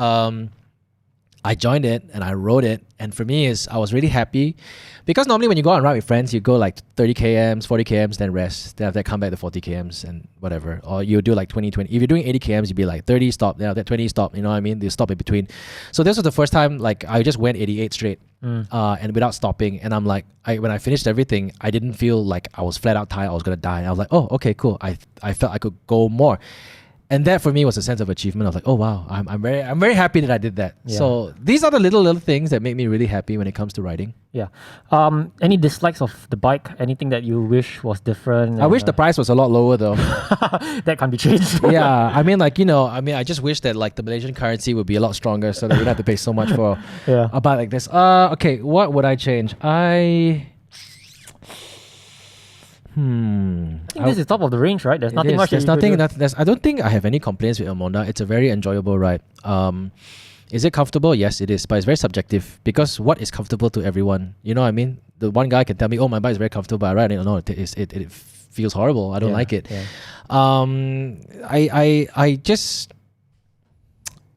I joined it and I rode it, and for me I was really happy because normally when you go out and ride with friends, you go like 30 kms, 40 kms, then rest, then after that come back to 40 kms and whatever, or you do like 20. If you're doing 80 kms, you'd be like 30 stop, then after that 20 stop. You know what I mean? You stop in between. So this was the first time I just went 88 straight, and without stopping. And I'm like, when I finished everything, I didn't feel like I was flat out tired. I was gonna die. I was like, oh, okay, cool. I felt I could go more. And that for me was a sense of achievement. I was like, oh wow, I'm very happy that I did that. Yeah. So these are the little things that make me really happy when it comes to riding. Yeah. Any dislikes of the bike? Anything that you wish was different? I wish the price was a lot lower though. that can be changed. Yeah, I mean, I just wish that like the Malaysian currency would be a lot stronger so that we don't have to pay so much for a bike like this. Okay, what would I change? I think this is top of the range, right? There's nothing much. There's nothing. I don't think I have any complaints with Emonda. It's a very enjoyable ride. Is it comfortable? Yes, it is. But it's very subjective because what is comfortable to everyone? You know what I mean? The one guy can tell me, "Oh, my bike is very comfortable," but I ride it. No, it feels horrible. I don't like it. Yeah.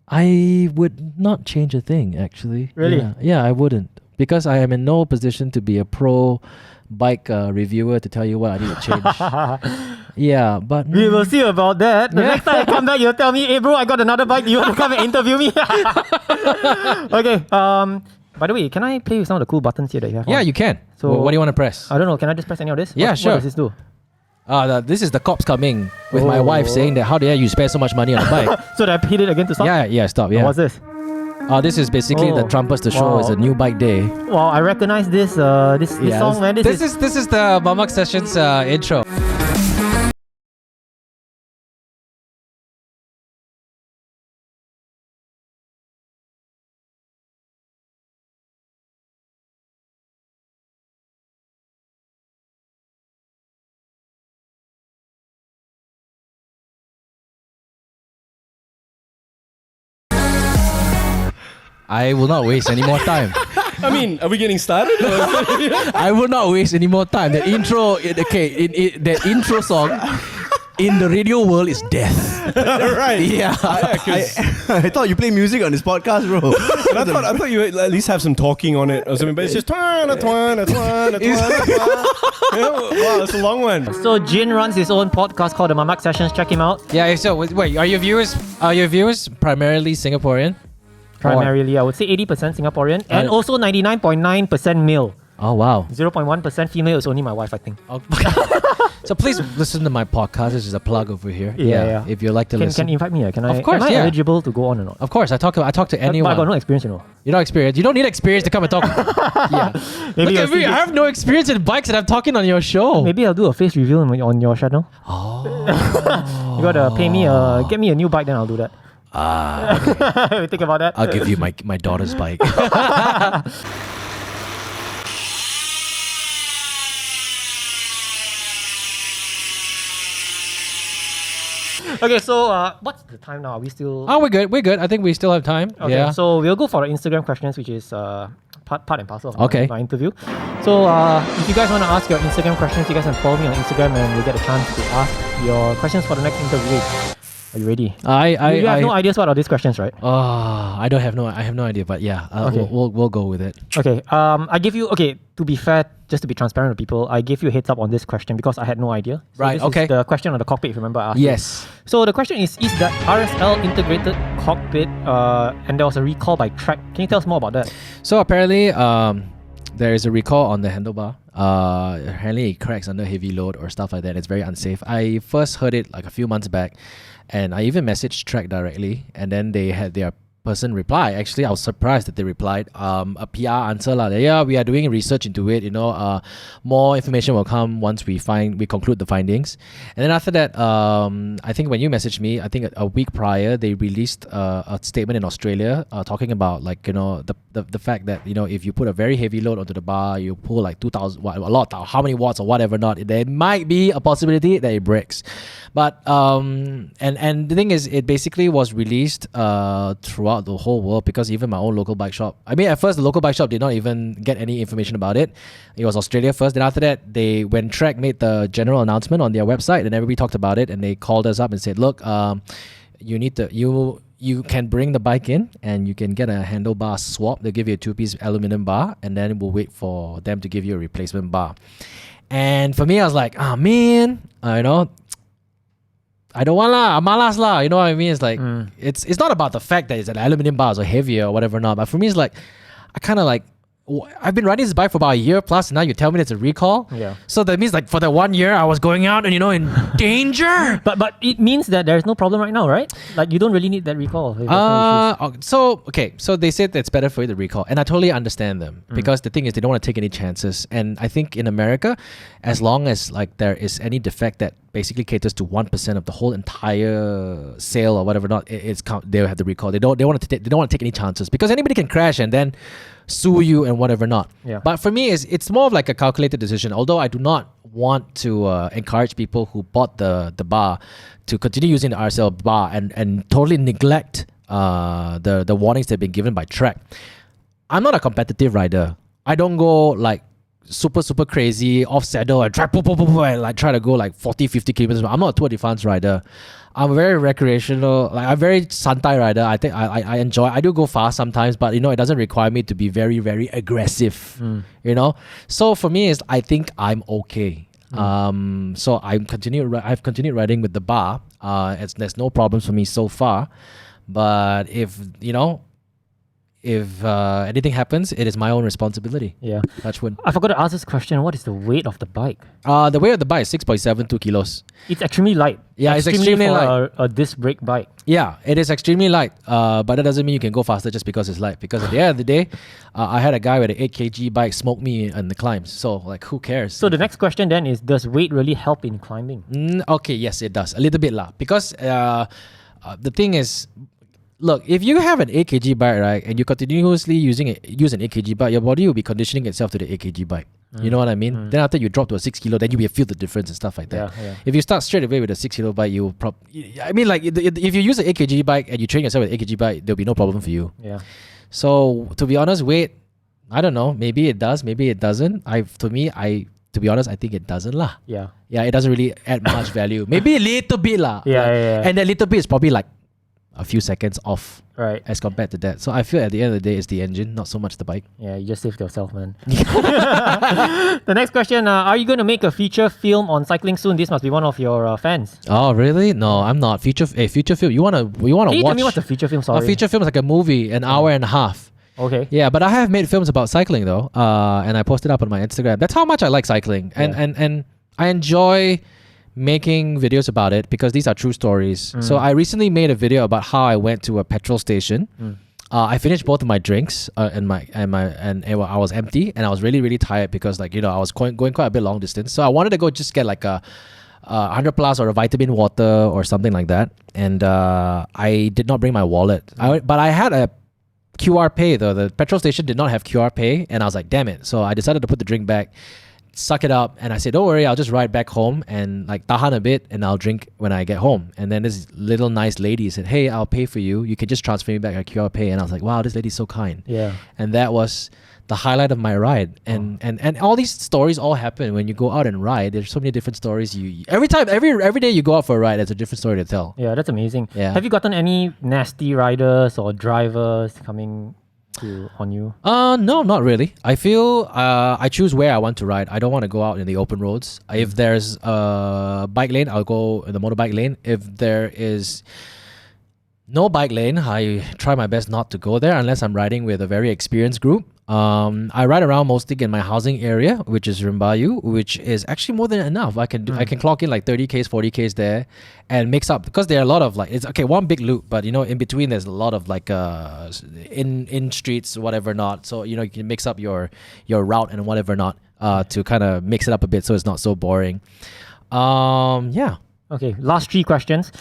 I would not change a thing actually. Really? Yeah, I wouldn't because I am in no position to be a pro bike reviewer to tell you what I need to change. Yeah, but We will see about that. The next time I come back, you'll tell me, hey bro, I got another bike. You want to come and interview me? Okay. By the way, can I play with some of the cool buttons here that you have? yeah, on? you can. So- What do you want to press? I don't know. Can I just press any of this? Yeah, sure. What does this do? This is the cops coming with my wife saying that how dare you spend so much money on a bike. So that I hit it again to stop? Yeah, stop. Oh, Yeah. what's this? This is basically the trumpets to show Wow. it's a new bike day. Wow, I recognize this this song, man. This is the Mamak Sessions intro. I will not waste any more time. I mean, are we getting started? I will not waste any more time. The intro, that intro song in the radio world is death. Right. Yeah. I thought you play music on this podcast, bro. I thought you would at least have some talking on it or something, but it's just twang. Wow, it's a long one. So Jin runs his own podcast called the Mamak Sessions. Check him out. Yeah. So wait, are your viewers primarily Singaporean? Primarily, I would say 80% Singaporean and also 99.9% male. Oh wow. 0.1% female is only my wife, I think. So please listen to my podcast. This is a plug over here. Yeah. If you like to listen. Can you invite me? Am I yeah. eligible to go on or not? Of course, I talk to anyone. But I got no experience, you know. You're not experienced. You don't need experience to come and talk. Yeah. Maybe Look at me. I have no experience in bikes and I'm talking on your show. Maybe I'll do a face reveal on your channel. Oh. You gotta pay me, get me a new bike, then I'll do that. We think about that. I'll give you my daughter's bike. Okay, so what's the time now? Are we still... Oh, we're good. I think we still have time. Okay, Yeah. so we'll go for the Instagram questions, which is part and parcel of my interview. So if you guys want to ask your Instagram questions, you guys can follow me on Instagram and you'll get a chance to ask your questions for the next interview. Are you ready? You have no ideas what are these questions, right? I have no idea, but yeah, Okay. we'll go with it. Okay. I give you, to be fair, just to be transparent with people, I gave you a heads up on this question because I had no idea. So Right, this okay. is the question on the cockpit, if you remember I asked you. Yes. So the question is the RSL integrated cockpit and there was a recall by Trek. Can you tell us more about that? So apparently, there is a recall on the handlebar. Apparently it cracks under heavy load or stuff like that. It's very unsafe. I first heard it like a few months back, and I even messaged Trek directly, and then they had their person reply. Actually, I was surprised that they replied a PR answer like, yeah, we are doing research into it, more information will come once we conclude the findings. And then after that, I think when you messaged me, I think a week prior they released a statement in Australia talking about the fact that if you put a very heavy load onto the bar, you pull like 2,000 how many watts or whatever not, there might be a possibility that it breaks. But and the thing is, it basically was released throughout the whole world, because even my own local bike shop, I mean, at first the local bike shop did not even get any information about it. It was Australia first. Then after that, when Trek made the general announcement on their website, and everybody talked about it, and they called us up and said, look, you can bring the bike in and you can get a handlebar swap. They'll give you a 2-piece aluminum bar, and then we'll wait for them to give you a replacement bar. And for me, I was like, oh man, I don't want lah, malas lah. You know what I mean? It's like it's not about the fact that it's an aluminum bars or heavier or whatever not. But for me, it's like I kind of like I've been riding this bike for about a year plus, and now you tell me it's a recall. Yeah. So that means like for that 1 year, I was going out and in danger. But it means that there's no problem right now, right? Like you don't really need that recall. If there's no issues. So they said that it's better for you to recall, and I totally understand them because the thing is they don't want to take any chances. And I think in America, as long as like there is any defect that basically caters to 1% of the whole entire sale or whatever, not they'll have the recall. They don't want to take any chances because anybody can crash and then sue you and whatever not. Yeah. But for me, it's more of like a calculated decision. Although I do not want to encourage people who bought the bar to continue using the RSL bar and totally neglect the warnings they've been given by Trek. I'm not a competitive rider. I don't go like super crazy off saddle and try and like try to go like 40-50 kilometers. I'm not a Tour de France rider. I'm a very recreational, like I'm very santai rider. I think I enjoy. I do go fast sometimes, but it doesn't require me to be very aggressive. So for me, I think I'm okay. So I've continued riding with the bar. There's no problems for me so far. But if anything happens, it is my own responsibility. Yeah. Touch wood. I forgot to ask this question. What is the weight of the bike? The weight of the bike is 6.72 kilos. It's extremely light. Yeah, it's extremely for light. A disc brake bike. Yeah, it is extremely light. But that doesn't mean you can go faster just because it's light. Because at the end of the day, I had a guy with an 8 kg bike smoke me in the climbs. So like, who cares? So the next question then is, does weight really help in climbing? Okay, yes, it does. A little bit lah. Because the thing is, look, if you have an 8 kg bike, right, and you continuously use an 8 kg bike, your body will be conditioning itself to the 8 kg bike. You know what I mean? Then after you drop to a 6 kilo, then you will feel the difference and stuff like that. Yeah. If you start straight away with a 6 kilo bike, you will if you use an 8 kg bike and you train yourself with an 8 kg bike, there'll be no problem for you. Yeah. So to be honest, weight, I don't know. Maybe it does, maybe it doesn't. To be honest, I think it doesn't lah. Yeah. Yeah, it doesn't really add much value. Maybe a little bit lah. Yeah. And that little bit is probably like a few seconds off, right, as compared to that. So I feel at the end of the day, it's the engine, not so much the bike. Yeah, you just saved yourself, man. The next question, are you going to make a feature film on cycling soon? This must be one of your fans. Oh, really? No, I'm not. Feature film. You wanna Can you watch? tell me what's a feature film? Sorry. A feature film is like a movie, an hour and a half. Okay. Yeah, but I have made films about cycling though, and I posted up on my Instagram. That's how much I like cycling, and I enjoy making videos about it because these are true stories. So I recently made a video about how I went to a petrol station. I finished both of my drinks and I was empty and I was really tired because I was going quite a bit long distance. So I wanted to go just get like a 100 plus or a vitamin water or something like that. And I did not bring my wallet. But I had a QR Pay though. The petrol station did not have QR Pay and I was like, damn it. So I decided to put the drink back, suck it up, and I said, don't worry, I'll just ride back home and like tahan a bit and I'll drink when I get home. And then this little nice lady said, hey, I'll pay for you. You can just transfer me back a QR Pay. And I was like, wow, this lady's so kind. Yeah. And that was the highlight of my ride. And all these stories all happen when you go out and ride. There's so many different stories. Every day you go out for a ride, there's a different story to tell. Yeah, that's amazing. Yeah. Have you gotten any nasty riders or drivers coming on you? No, not really. I feel I choose where I want to ride. I don't want to go out in the open roads. If there's a bike lane, I'll go in the motorbike lane. If there is no bike lane, I try my best not to go there unless I'm riding with a very experienced group. I ride around mostly in my housing area, which is Rimbayu, which is actually more than enough. I can clock in like 30Ks, 40Ks there and mix up because there are a lot of it's one big loop, but in between there's a lot of in streets, whatever not. So, you can mix up your route and whatever not to kind of mix it up a bit so it's not so boring. Yeah. Okay, last 3 questions.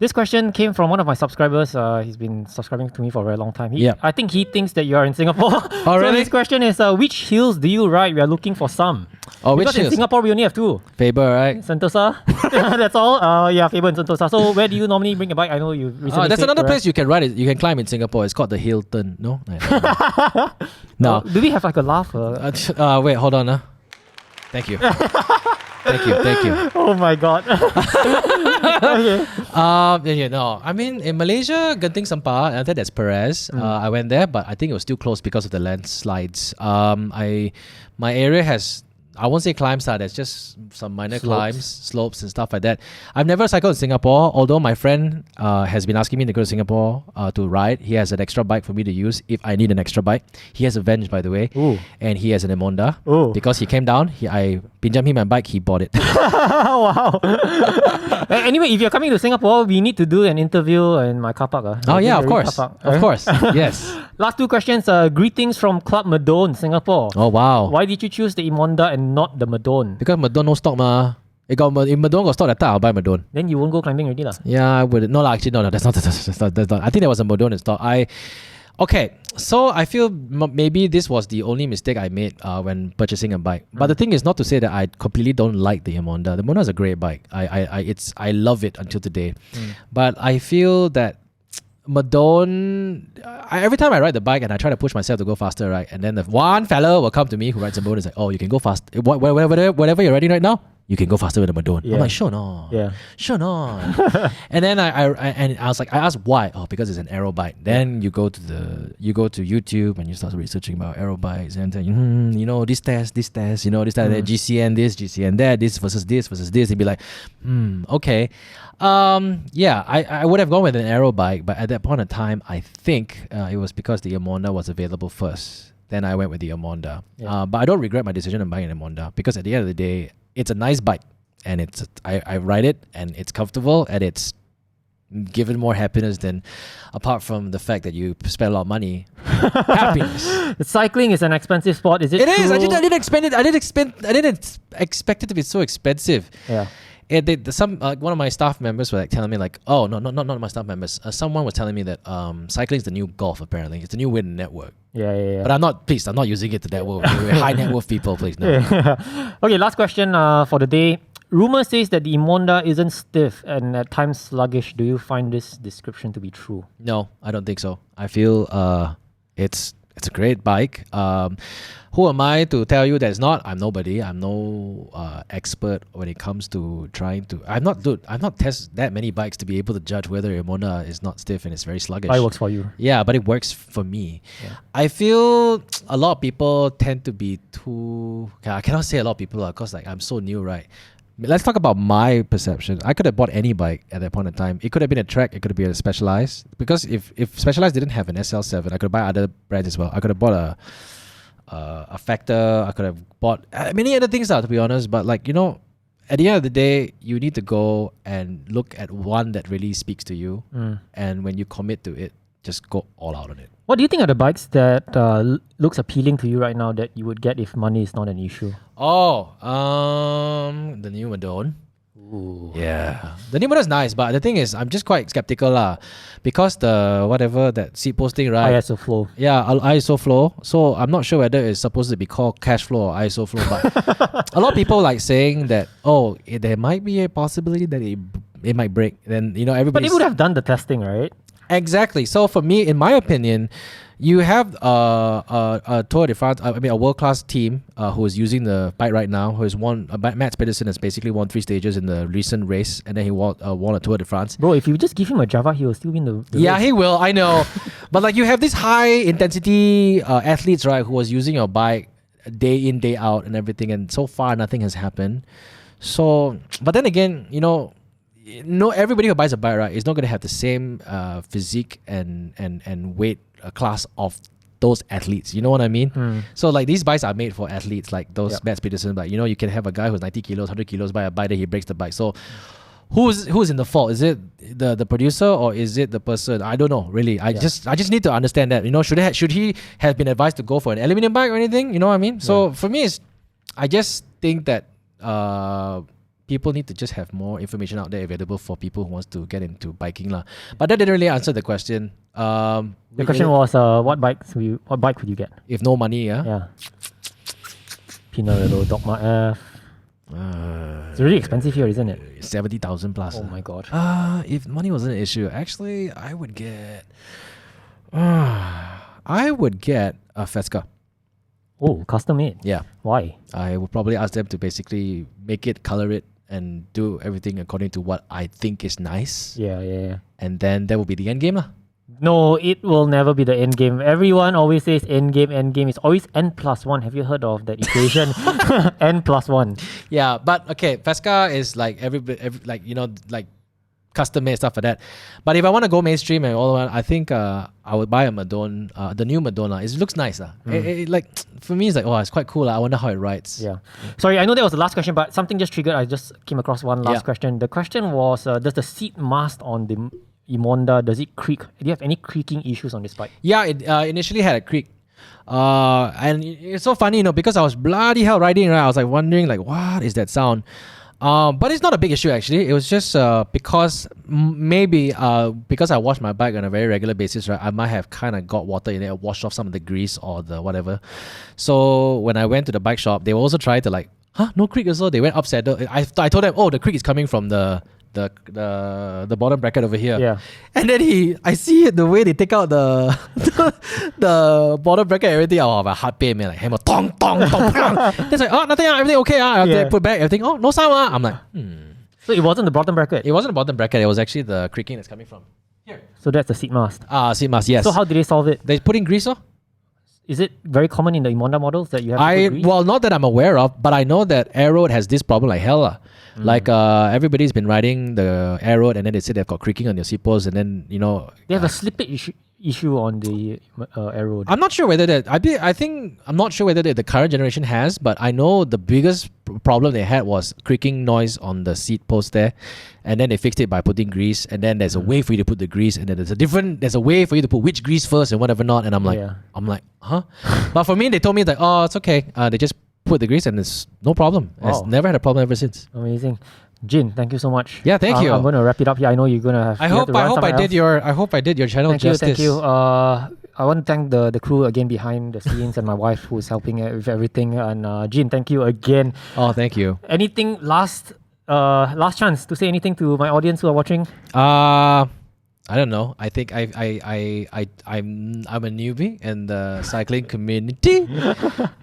This question came from one of my subscribers. He's been subscribing to me for a very long time. I think he thinks that you are in Singapore. Oh, really? So his question is, which hills do you ride? We are looking for some. Oh, which because hills? In Singapore, we only have 2. Faber, right? Sentosa. That's all. Faber and Sentosa. So where do you normally bring a bike? I know you recently there's stayed, another correct? place you can ride it. You can climb in Singapore. It's called the Hilton. No? No. Do we have like a laugh? Wait, hold on. Thank you. Thank you. Oh my god. Okay. I mean, in Malaysia, Genting Sampah, and then there's Perez. I went there, but I think it was still closed because of the landslides. My area has I won't say climbs. There's just some minor climbs, slopes and stuff like that. I've never cycled in Singapore, although my friend has been asking me to go to Singapore to ride. He has an extra bike for me to use if I need an extra bike. He has a Venge, by the way. Ooh. And he has an Emonda. Ooh. Because he came down, I pinjam him my bike, he bought it. Wow. Anyway, if you're coming to Singapore, we need to do an interview in my car park. Oh yeah, of course. Of course. Yes. Last 2 questions. Greetings from Club Madone, Singapore. Oh wow. Why did you choose the Emonda and not the Madone? Because Madone no stock ma. If Madone got stock that time, I'll buy Madone. Then you won't go climbing already lah. Yeah, I would. No, actually, no. That's not. I think there was a Madone in stock. Okay, so I feel maybe this was the only mistake I made when purchasing a bike. But the thing is not to say that I completely don't like the Emonda. The Emonda is a great bike. I love it until today. But I feel that Madone, every time I ride the bike and I try to push myself to go faster, right? And then the one fella will come to me who rides a Madone and is like, oh, you can go fast. Whatever you're riding right now, you can go faster with a Madone. Yeah. I'm like, sure no. Yeah. Sure no. And then I was like, I asked why. Oh, because it's an aero bike. Then you go to YouTube and you start researching about aero bikes and then this test, that, GCN this, GCN that, this versus this. You'd be like, okay. Yeah, I would have gone with an aero bike, but at that point in time, I think it was because the Emonda was available first. Then I went with the Emonda. Yeah. But I don't regret my decision on buying an Emonda because at the end of the day, it's a nice bike and I ride it and it's comfortable and it's given more happiness than apart from the fact that you spend a lot of money. Happiness. Cycling is an expensive sport. Is it? It is. true? I didn't expect it to be so expensive. Yeah. One of my staff members were like telling me like, oh no, not my staff members. Someone was telling me that cycling is the new golf. Apparently, it's the new way to network. Yeah. But I'm not using it to network. We're high net worth people, please. No. Yeah. Okay, last question for the day. Rumor says that the Emonda isn't stiff and at times sluggish. Do you find this description to be true? No, I don't think so. I feel it's a great bike. Who am I to tell you that it's not? I'm nobody. I'm no expert when it comes to trying to. I've not tested that many bikes to be able to judge whether Emonda is not stiff and it's very sluggish. It works for you. Yeah, but it works for me. Yeah. I feel a lot of people tend to be too. I cannot say a lot of people because like I'm so new, right? Let's talk about my perception. I could have bought any bike at that point in time. It could have been a Trek. It could have been a Specialized. Because if Specialized didn't have an SL7, I could have bought other brands as well. I could have bought a Factor. I could have bought many other things, to be honest. But at the end of the day, you need to go and look at one that really speaks to you. And when you commit to it, just go all out on it. What do you think are the bikes that looks appealing to you right now that you would get if money is not an issue? Oh, the new Madone. Ooh. Yeah. The new Madone is nice, but the thing is, I'm just quite skeptical because that seat posting, right? ISO flow. Yeah, ISO flow. So I'm not sure whether it's supposed to be called cash flow or ISO flow, but a lot of people like saying that, there might be a possibility that it might break. Then, everybody. But they would have done the testing, right? Exactly. So for me, in my opinion, you have a Tour de France, a world-class team who is using the bike right now, who has won, Mats Pedersen has basically won 3 stages in the recent race, and then he won a Tour de France. Bro, if you just give him a Java, he will still win the race. He will, I know. But you have these high-intensity athletes, right, who was using your bike day in, day out and everything, and so far nothing has happened. So, but then again, everybody who buys a bike, right, is not going to have the same physique and weight class of those athletes. You know what I mean? So these bikes are made for athletes like those Mats Pedersen. But you can have a guy who's 90 kilos, 100 kilos buy a bike that he breaks the bike. So who's in the fault? Is it the producer or is it the person? I don't know really. I just need to understand that. Should he have been advised to go for an aluminum bike or anything? You know what I mean? So for me, I just think that people need to just have more information out there available for people who wants to get into biking lah. But that didn't really answer the question. The question was, what bike would you get? If no money, Yeah. Pinarello, Dogma F. It's really expensive here, isn't it? 70,000 plus. Oh my god. If money wasn't an issue, actually, I would get a Fesca. Oh, custom made. Yeah. Why? I would probably ask them to basically make it, color it, and do everything according to what I think is nice. Yeah. And then that will be the end game lah. No, it will never be the end game. Everyone always says end game, end game. It's always n+1. Have you heard of that equation? n+1. Yeah, but okay, Fesca is like every like like custom made stuff for that. But if I want to go mainstream and all that, I think I would buy a Madonna, the new Madonna. It looks nice. Like for me, it's like, oh, it's quite cool. I wonder how it rides. Yeah. Sorry, I know that was the last question, but something just triggered. I just came across one last question. The question was, does the seat mast on the Emonda, does it creak? Do you have any creaking issues on this bike? Yeah, it initially had a creak. And it's so funny, because I was bloody hell riding, right? I was like wondering, like, what is that sound? But it's not a big issue actually. It was just because maybe because I wash my bike on a very regular basis, right? I might have kind of got water in it, washed off some of the grease or the whatever. So when I went to the bike shop, they also tried to like, no creak as well. They went upside down. I told them, oh, the creak is coming from the bottom bracket over here. Yeah. And then I see it, the way they take out the the bottom bracket and everything. Oh, my heart pain, man. Like hammer, tong, tong, tong, tong. It's like, nothing, everything okay. They put back everything. Oh, no sound. I'm like, So it wasn't the bottom bracket? It wasn't the bottom bracket. It was actually the creaking that's coming from here. So that's the seat mast? Seat mast, yes. So how did they solve it? They put in grease, Is it very common in the Emonda models that you have to put grease? Well, not that I'm aware of, but I know that Aeroad has this problem like hell. Like everybody's been riding the Aeroad and then they say they've got creaking on your seat post and then, They have a slippage issue on the Aeroad. I'm not sure whether that... I'm not sure whether the current generation has, but I know the biggest problem they had was creaking noise on the seat post there. And then they fixed it by putting grease. And then there's a way for you to put the grease. And then there's a way for you to put which grease first and whatever not. And I'm like, huh? But for me, they told me that, oh, it's okay. They just put the grease and it's no problem. It's never had a problem ever since. Amazing. Jin, thank you so much. Yeah, thank you. I'm going to wrap it up here. I know you're going to have... I hope I did your channel justice. Thank you. I want to thank the crew again behind the scenes and my wife who's helping with everything. And Jin, thank you again. Oh, thank you. Anything last chance to say anything to my audience who are watching? I don't know. I think I'm a newbie in the cycling community.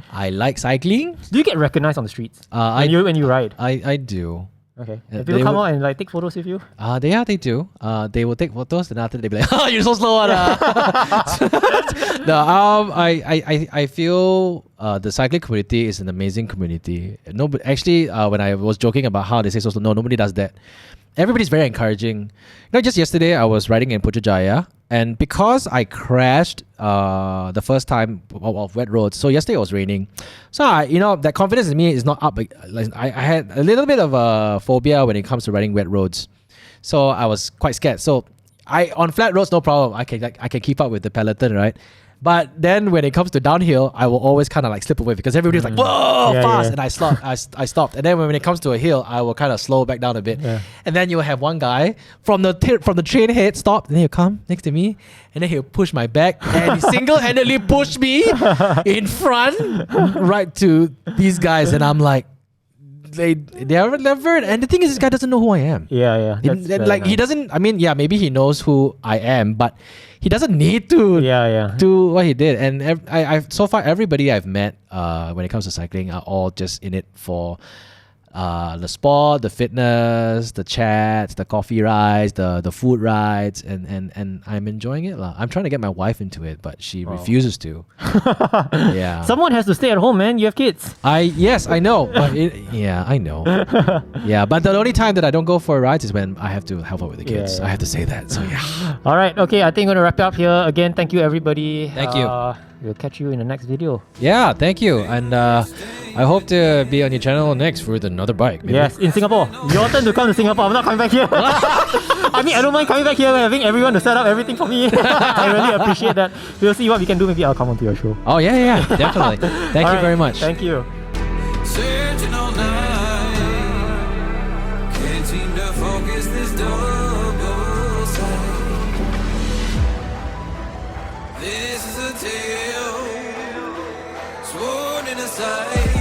I like cycling. Do you get recognized on the streets when you ride? I do. Okay. Do people come out and like take photos with you? They do. They will take photos and after they be like, oh, you're so slow. No, I feel the cycling community is an amazing community. Nobody actually when I was joking about how they say so slow, no, nobody does that. Everybody's very encouraging. Just yesterday I was riding in Putrajaya, and because I crashed the first time of wet roads, so yesterday it was raining. So that confidence in me is not up. I had a little bit of a phobia when it comes to riding wet roads, so I was quite scared. So on flat roads, no problem. I can keep up with the peloton, right? But then when it comes to downhill, I will always kind of like slip away because everybody's like, whoa, fast. And I stopped. And then when it comes to a hill, I will kind of slow back down a bit. Yeah. And then you'll have one guy from the train head stop, and then he'll come next to me, and then he'll push my back, and he single-handedly pushed me in front right to these guys. And I'm like, they are never, and the thing is, this guy doesn't know who I am. Yeah. He doesn't. I mean, maybe he knows who I am, but he doesn't need to do what he did. And I've so far everybody I've met when it comes to cycling are all just in it for the sport, the fitness, the chats, the coffee rides, the food rides, and I'm enjoying it. I'm trying to get my wife into it, but she refuses to. Yeah. Someone has to stay at home, man. You have kids. Yes, I know. But I know. Yeah, but the only time that I don't go for rides is when I have to help out with the kids. I have to say that. So yeah. All right. Okay. I think I'm gonna wrap it up here. Again, thank you everybody. Thank you. We'll catch you in the next video. Yeah, thank you. And I hope to be on your channel next with another bike. Maybe. Yes, in Singapore. Your turn to come to Singapore. I'm not coming back here. I mean, I don't mind coming back here and having everyone to set up everything for me. I really appreciate that. We'll see what we can do. Maybe I'll come onto your show. Oh, yeah, definitely. Thank you very much. Thank you. Searching all night, can't seem to focus this double sight. This is a tale sworn in a sight.